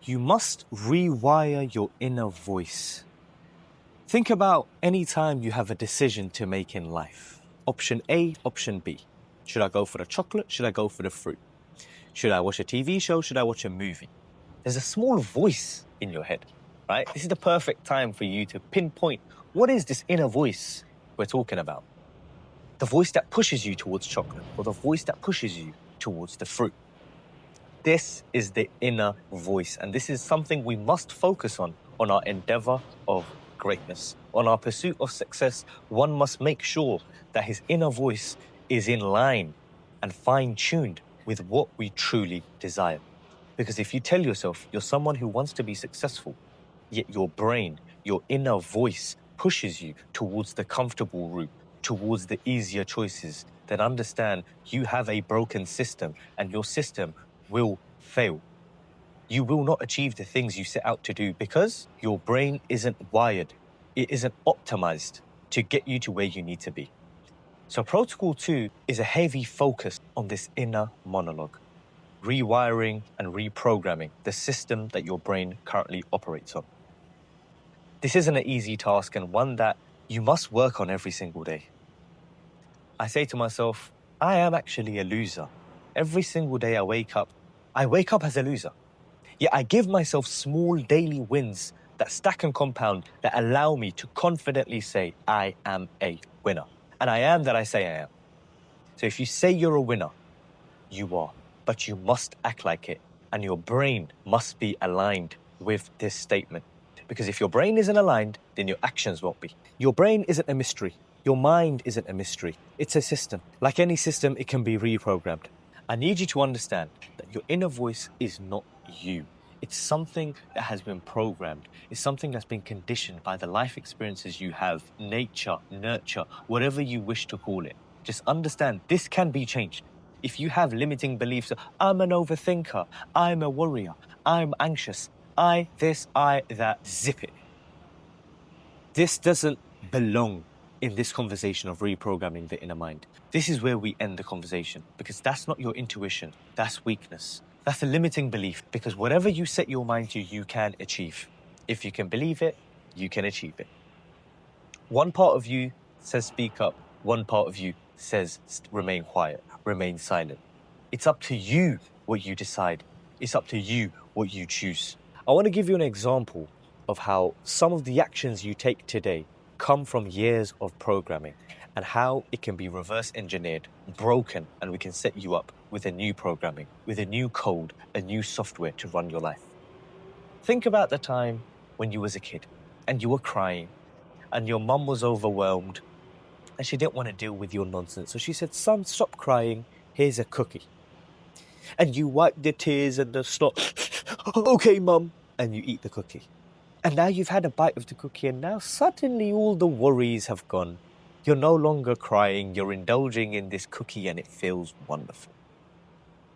You must rewire your inner voice. Think about any time you have a decision to make in life. Option A, option B. Should I go for the chocolate? Should I go for the fruit? Should I watch a TV show? Should I watch a movie? There's a small voice in your head, right? This is the perfect time for you to pinpoint what is this inner voice we're talking about. The voice that pushes you towards chocolate or the voice that pushes you towards the fruit. This is the inner voice, and this is something we must focus on our endeavor of greatness. On our pursuit of success, one must make sure that his inner voice is in line and fine-tuned with what we truly desire. Because if you tell yourself you're someone who wants to be successful, yet your brain, your inner voice pushes you towards the comfortable route, towards the easier choices, then understand you have a broken system and your system will fail. You will not achieve the things you set out to do because your brain isn't wired. It isn't optimized to get you to where you need to be. So Protocol 2 is a heavy focus on this inner monologue, rewiring and reprogramming the system that your brain currently operates on. This isn't an easy task and one that you must work on every single day. I say to myself, I am actually a loser. Every single day I wake up as a loser. Yet I give myself small daily wins that stack and compound that allow me to confidently say I am a winner. And I am that I say I am. So if you say you're a winner, you are. But you must act like it. And your brain must be aligned with this statement. Because if your brain isn't aligned, then your actions won't be. Your brain isn't a mystery. Your mind isn't a mystery. It's a system. Like any system, it can be reprogrammed. I need you to understand that your inner voice is not you. It's something that has been programmed. It's something that's been conditioned by the life experiences you have, nature, nurture, whatever you wish to call it. Just understand this can be changed. If you have limiting beliefs, I'm an overthinker, I'm a worrier, I'm anxious, I this, I that, zip it. This doesn't belong in this conversation of reprogramming the inner mind. This is where we end the conversation because that's not your intuition, that's weakness. That's a limiting belief because whatever you set your mind to, you can achieve. If you can believe it, you can achieve it. One part of you says speak up, one part of you says remain quiet, remain silent. It's up to you what you decide. It's up to you what you choose. I want to give you an example of how some of the actions you take today come from years of programming and how it can be reverse engineered, broken, and we can set you up with a new programming, with a new code, a new software to run your life. Think about the time when you was a kid and you were crying and your mum was overwhelmed and she didn't want to deal with your nonsense. So she said, son, stop crying, here's a cookie. And you wipe the tears and the snot, okay, mum, and you eat the cookie. And now you've had a bite of the cookie and now suddenly all the worries have gone. You're no longer crying, you're indulging in this cookie and it feels wonderful.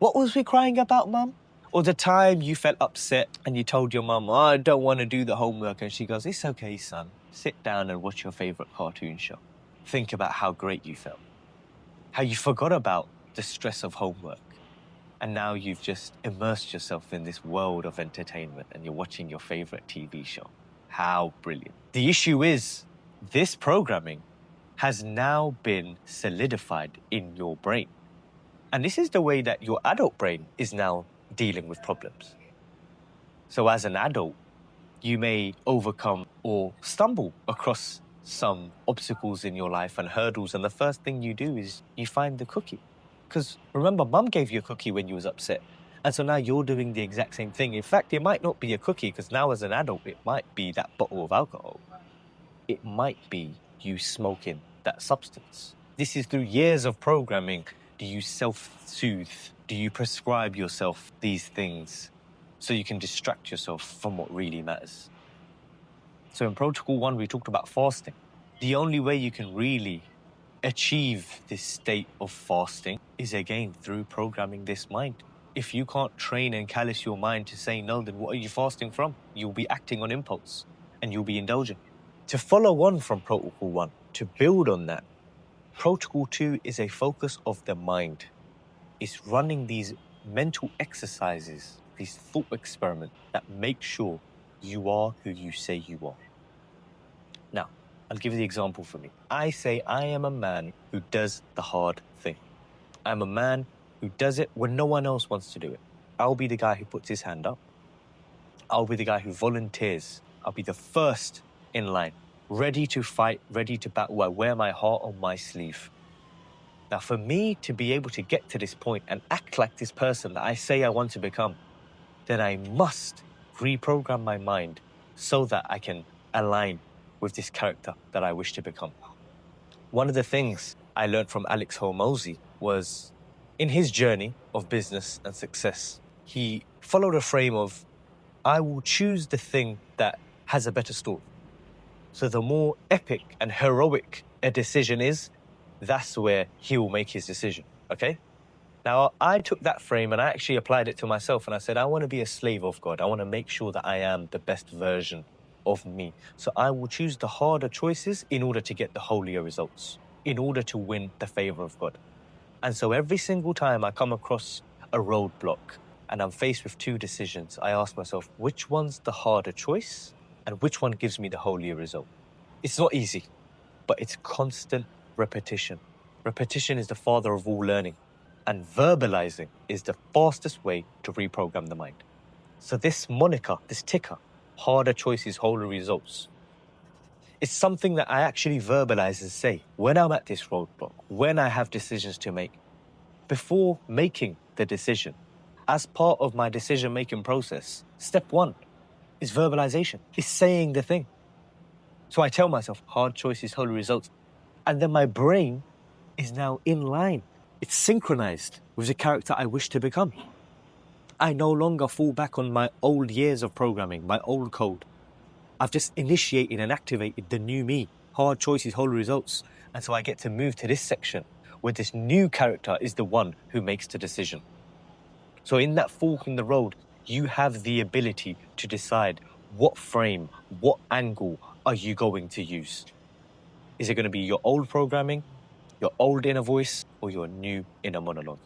What was we crying about, mum? Or the time you felt upset and you told your mum, I don't want to do the homework. And she goes, it's okay, son. Sit down and watch your favorite cartoon show. Think about how great you felt. How you forgot about the stress of homework. And now you've just immersed yourself in this world of entertainment and you're watching your favorite TV show. How brilliant. The issue is this programming has now been solidified in your brain. And this is the way that your adult brain is now dealing with problems. So as an adult, you may overcome or stumble across some obstacles in your life and hurdles. And the first thing you do is you find the cookie. Because remember, mum gave you a cookie when you was upset. And so now you're doing the exact same thing. In fact, it might not be a cookie because now as an adult, it might be that bottle of alcohol. It might be you smoking that substance. This is through years of programming. Do you self-soothe? Do you prescribe yourself these things so you can distract yourself from what really matters? So in Protocol 1, we talked about fasting. The only way you can really achieve this state of fasting is again through programming this mind. If you can't train and callous your mind to say no, then what are you fasting from? You'll be acting on impulse and you'll be indulging. To follow on from Protocol 1, to build on that, Protocol 2 is a focus of the mind. It's running these mental exercises these thought experiments that make sure you are who you say you are. Now, I'll give you the example for me. I say I am a man who does the hard thing. I'm a man who does it when no one else wants to do it. I'll be the guy who puts his hand up. I'll be the guy who volunteers. I'll be the first in line, ready to fight, ready to battle. I wear my heart on my sleeve. Now, for me to be able to get to this point and act like this person that I say I want to become, then I must reprogram my mind so that I can align with this character that I wish to become. One of the things I learned from Alex Hormozy was, in his journey of business and success, he followed a frame of, I will choose the thing that has a better story. So the more epic and heroic a decision is, that's where he will make his decision, okay? Now, I took that frame and I actually applied it to myself, and I said, I want to be a slave of God. I want to make sure that I am the best version of me. So I will choose the harder choices in order to get the holier results, in order to win the favor of God. And so every single time I come across a roadblock and I'm faced with two decisions, I ask myself, which one's the harder choice and which one gives me the holier result? It's not easy, but it's constant repetition. Repetition is the father of all learning, and verbalizing is the fastest way to reprogram the mind. So this moniker, this ticker, harder choices, holier results, it's something that I actually verbalize and say when I'm at this roadblock, when I have decisions to make, before making the decision. As part of my decision-making process, step one is verbalization, is saying the thing. So I tell myself, hard choices, holier results. And then my brain is now in line. It's synchronized with the character I wish to become. I no longer fall back on my old years of programming, my old code. I've just initiated and activated the new me, hard choices, holier results. And so I get to move to this section where this new character is the one who makes the decision. So in that fork in the road, you have the ability to decide what frame, what angle are you going to use. Is it going to be your old programming, your old inner voice, or your new inner monologue?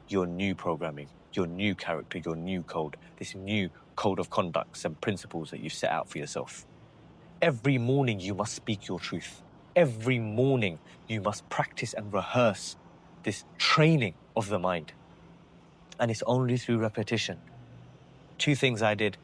Your new programming, your new character, your new code, this new code of conducts and principles that you set out for yourself. Every morning you must speak your truth. Every morning you must practice and rehearse this training of the mind. And it's only through repetition. Two things I did.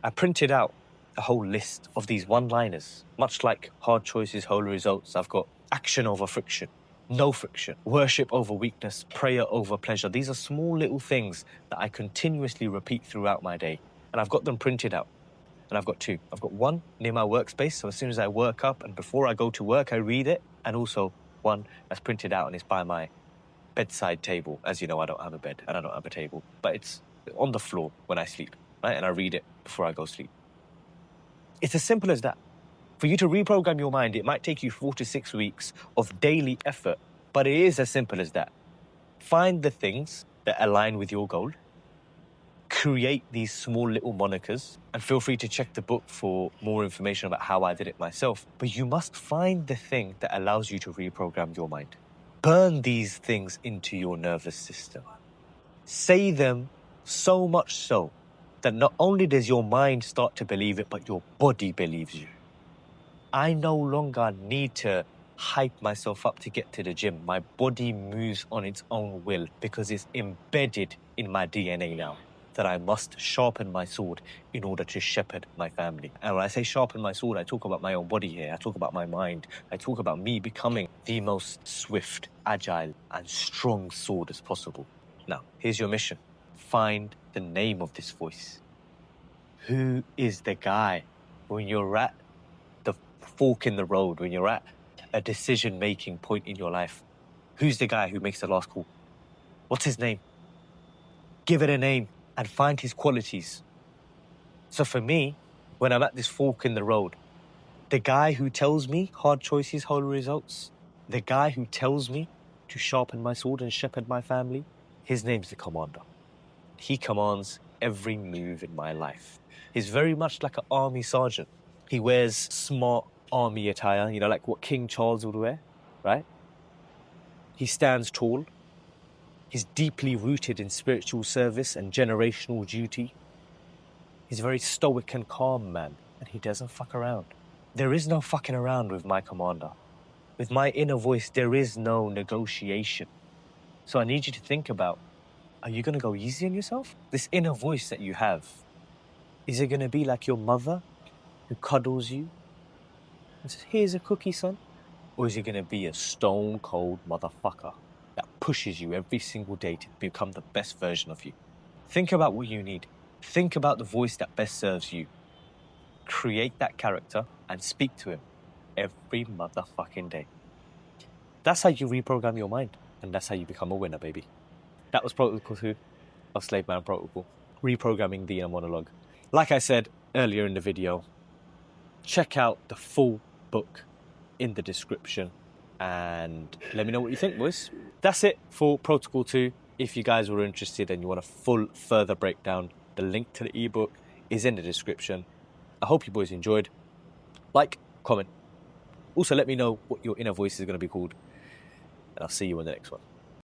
I printed out a whole list of these one-liners, much like hard choices, holier results. I've got action over friction, no friction, worship over weakness, prayer over pleasure. These are small little things that I continuously repeat throughout my day. And I've got them printed out. And I've got two. I've got one near my workspace. So as soon as I work up and before I go to work, I read it. And also one that's printed out and it's by my bedside table. As you know, I don't have a bed and I don't have a table, but it's on the floor when I sleep, right? And I read it before I go sleep. It's as simple as that. For you to reprogram your mind, it might take you 4 to 6 weeks of daily effort, but it is as simple as that. Find the things that align with your goal. Create these small little monikers, and feel free to check the book for more information about how I did it myself. But you must find the thing that allows you to reprogram your mind. Burn these things into your nervous system. Say them so much so that not only does your mind start to believe it, but your body believes you. I no longer need to hype myself up to get to the gym. My body moves on its own will because it's embedded in my DNA now that I must sharpen my sword in order to shepherd my family. And when I say sharpen my sword, I talk about my own body here. I talk about my mind. I talk about me becoming the most swift, agile, and strong sword as possible. Now, here's your mission. Find the name of this voice. Who is the guy when you're at the fork in the road, when you're at a decision-making point in your life? Who's the guy who makes the last call? What's his name? Give it a name and find his qualities. So for me, when I'm at this fork in the road, the guy who tells me hard choices, hard results, the guy who tells me to sharpen my sword and shepherd my family, his name's the commander. He commands every move in my life. He's very much like an army sergeant. He wears smart army attire, you know, like what King Charles would wear, right? He stands tall. He's deeply rooted in spiritual service and generational duty. He's a very stoic and calm man, and he doesn't fuck around. There is no fucking around with my commander. With my inner voice, there is no negotiation. So I need you to think about, are you going to go easy on yourself? This inner voice that you have, is it going to be like your mother who cuddles you and says, here's a cookie, son? Or is it going to be a stone cold motherfucker that pushes you every single day to become the best version of you? Think about what you need. Think about the voice that best serves you. Create that character and speak to him every motherfucking day. That's how you reprogram your mind. And that's how you become a winner, baby. That was Protocol 2 of Slave Man Protocol. Reprogramming the inner monologue. Like I said earlier in the video, check out the full book in the description and let me know what you think, boys. That's it for Protocol 2. If you guys were interested and you want a full further breakdown, the link to the ebook is in the description. I hope you boys enjoyed. Like, comment. Also, let me know what your inner voice is going to be called. And I'll see you in the next one.